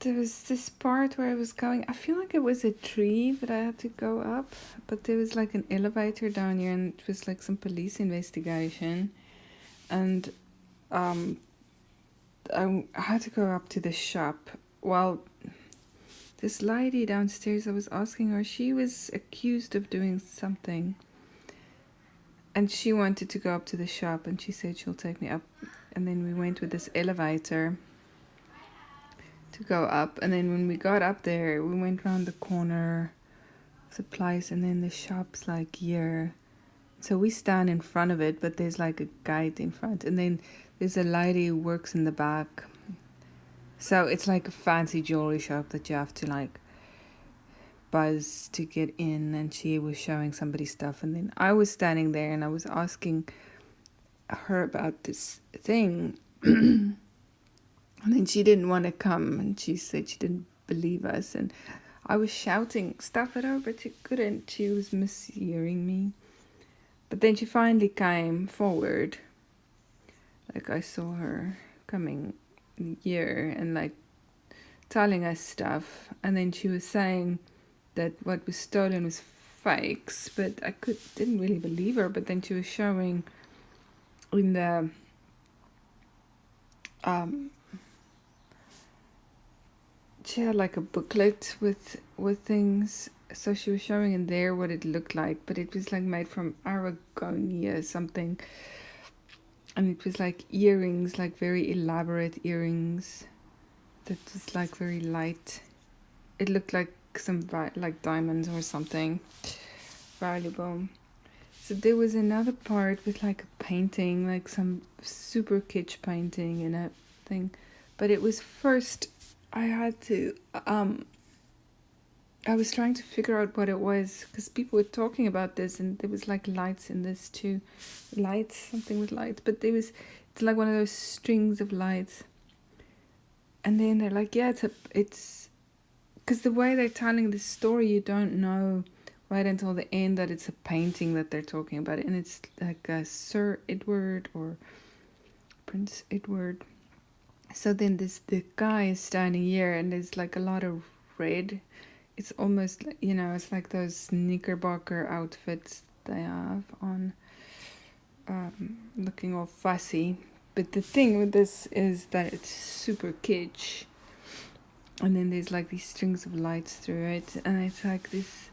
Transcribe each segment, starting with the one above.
there was this part where I was going, I feel like it was a tree that I had to go up, but there was like an elevator down here, and it was like some police investigation. And um, I had to go up to the shop. Well, this lady downstairs, I was asking her, she was accused of doing something. And she wanted to go up to the shop, and she said she'll take me up. And then we went with this elevator to go up. And then when we got up there, we went round the corner of the place, and then the shop's like here. So we stand in front of it, but there's like a gate in front. And then there's a lady who works in the back. So it's like a fancy jewelry shop that you have to like buzz to get in. And she was showing somebody stuff. And then I was standing there and I was asking her about this thing. And then she didn't want to come, and she said she didn't believe us. And I was shouting stuff at her, but she couldn't. She was mishearing me. But then she finally came forward. Like I saw her coming here and like telling us stuff. And then she was saying that what was stolen was fakes, but I didn't really believe her. But then she was showing in the she had like a booklet with things, so she was showing in there what it looked like, but it was like made from Aragonia something, and it was like earrings, like very elaborate earrings that was like very light. It looked like some like diamonds or something valuable. So there was another part with like a painting, like some super kitsch painting and a thing, but it was first I had to I was trying to figure out what it was, because people were talking about this, and there was like lights in this too. Lights, something with lights, but it's like one of those strings of lights. And then they're like, yeah, it's because the way they're telling the story, you don't know right until the end that it's a painting that they're talking about. And it's like a Sir Edward or Prince Edward. So then the guy is standing here, and there's like a lot of red. It's almost, it's like those knickerbocker outfits they have on, looking all fussy. But the thing with this is that it's super kitsch. And then there's like these strings of lights through it. And it's like this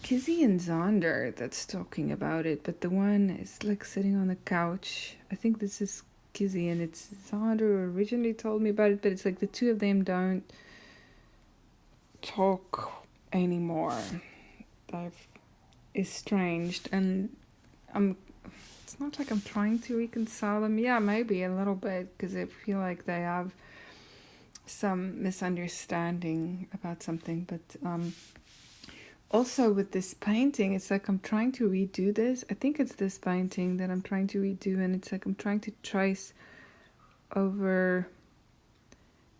Kizzy and Xander that's talking about it. But the one is like sitting on the couch. I think this is Kizzy, and it's Xander who originally told me about it. But it's like the two of them don't talk anymore. They've estranged, and it's not like I'm trying to reconcile them. Yeah, maybe a little bit, because I feel like they have some misunderstanding about something. But also with this painting, it's like I'm trying to redo this. I think it's this painting that I'm trying to redo, and it's like I'm trying to trace over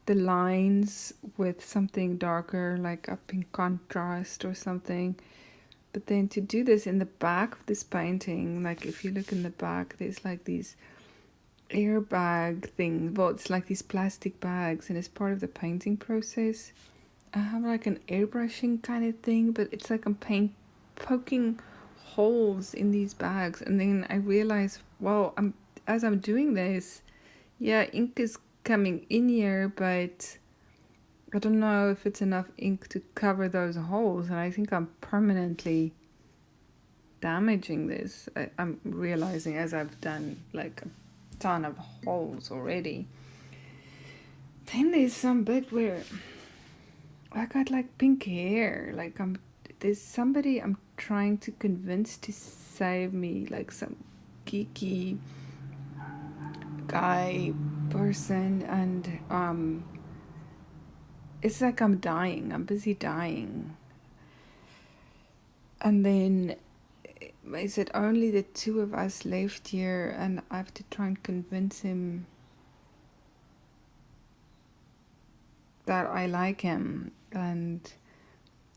the lines with something darker, like up in contrast or something. But then to do this in the back of this painting, like if you look in the back, there's like these airbag things. Well, it's like these plastic bags, and it's part of the painting process. I have like an airbrushing kind of thing, but it's like I'm poking holes in these bags. And then I realize, well, as I'm doing this, yeah, ink is coming in here, but I don't know if it's enough ink to cover those holes, and I think I'm permanently damaging this. I'm realizing as I've done like a ton of holes already. Then there's some bit where I got like pink hair. Like there's somebody I'm trying to convince to save me, like some geeky guy person, and it's like I'm dying. I'm busy dying. And then is it only the two of us left here, and I have to try and convince him that I like him, and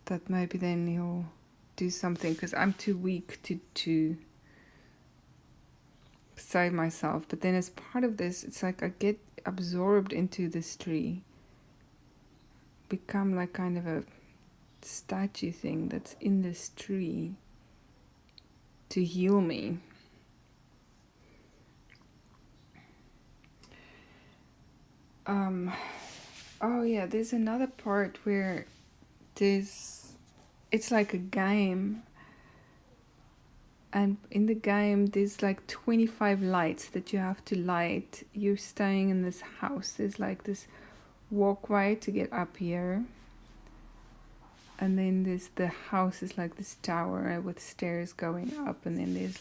that maybe then he'll do something, because I'm too weak to save myself. But then as part of this, it's like I get absorbed into this tree, become like kind of a statue thing that's in this tree to heal me. Oh yeah, there's another part where it's like a game, and in the game there's like 25 lights that you have to light. You're staying in this house. There's like this walkway to get up here, and then there's the house is like this tower with stairs going up, and then there's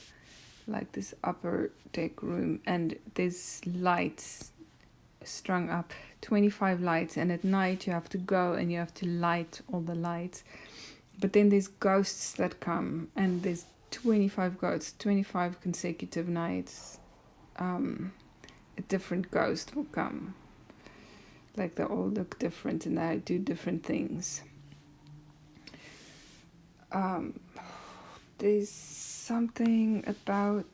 like this upper deck room, and there's lights strung up, 25 lights, and at night you have to go and you have to light all the lights. But then there's ghosts that come, and there's 25 ghosts, 25 consecutive nights. A different ghost will come. Like they all look different and they do different things. There's something about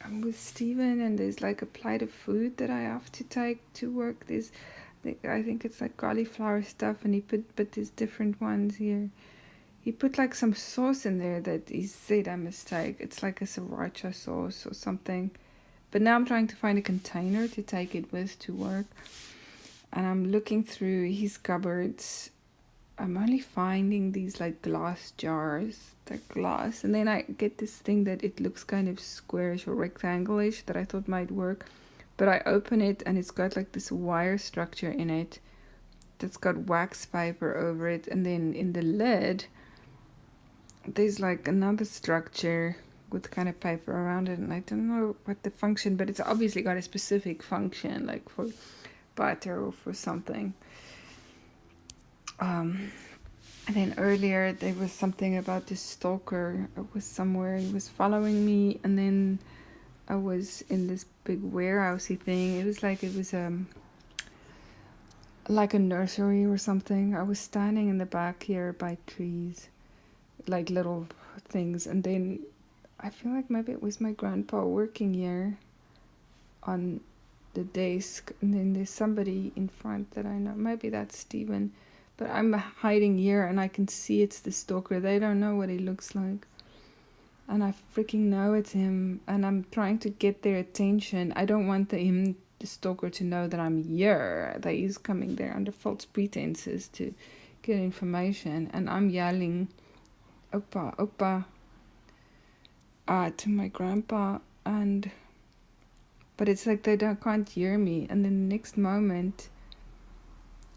I'm with Steven, and there's like a plate of food that I have to take to work. I think it's like cauliflower stuff, and but there's different ones here. He put like some sauce in there that he said I must take. It's like a sriracha sauce or something. But now I'm trying to find a container to take it with to work. And I'm looking through his cupboards. I'm only finding these like glass jars. They're glass. And then I get this thing that it looks kind of squarish or rectangle-ish that I thought might work. But I open it and it's got like this wire structure in it that's got wax paper over it. And then in the lid, there's like another structure with kind of paper around it. And I don't know what the function, but it's obviously got a specific function, like for butter or for something. And then earlier there was something about this stalker. I was somewhere, he was following me, and then I was in this big warehousey thing. It was like a nursery or something. I was standing in the back here by trees, like little things, and then I feel like maybe it was my grandpa working here on the desk, and then there's somebody in front that I know. Maybe that's Steven. But I'm hiding here and I can see it's the stalker. They don't know what he looks like. And I freaking know it's him. And I'm trying to get their attention. I don't want the stalker to know that I'm here. That he's coming there under false pretenses to get information. And I'm yelling, Opa, Opa, to my grandpa. But it's like they can't hear me. And then the next moment,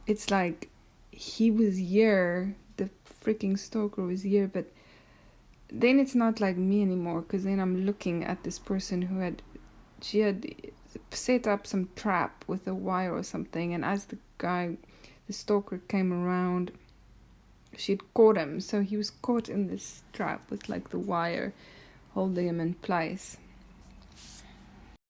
it's like, he was here, the freaking stalker was here, but then it's not like me anymore, because then I'm looking at this person who had set up some trap with a wire or something, and as the stalker came around, she'd caught him, so he was caught in this trap with like the wire holding him in place.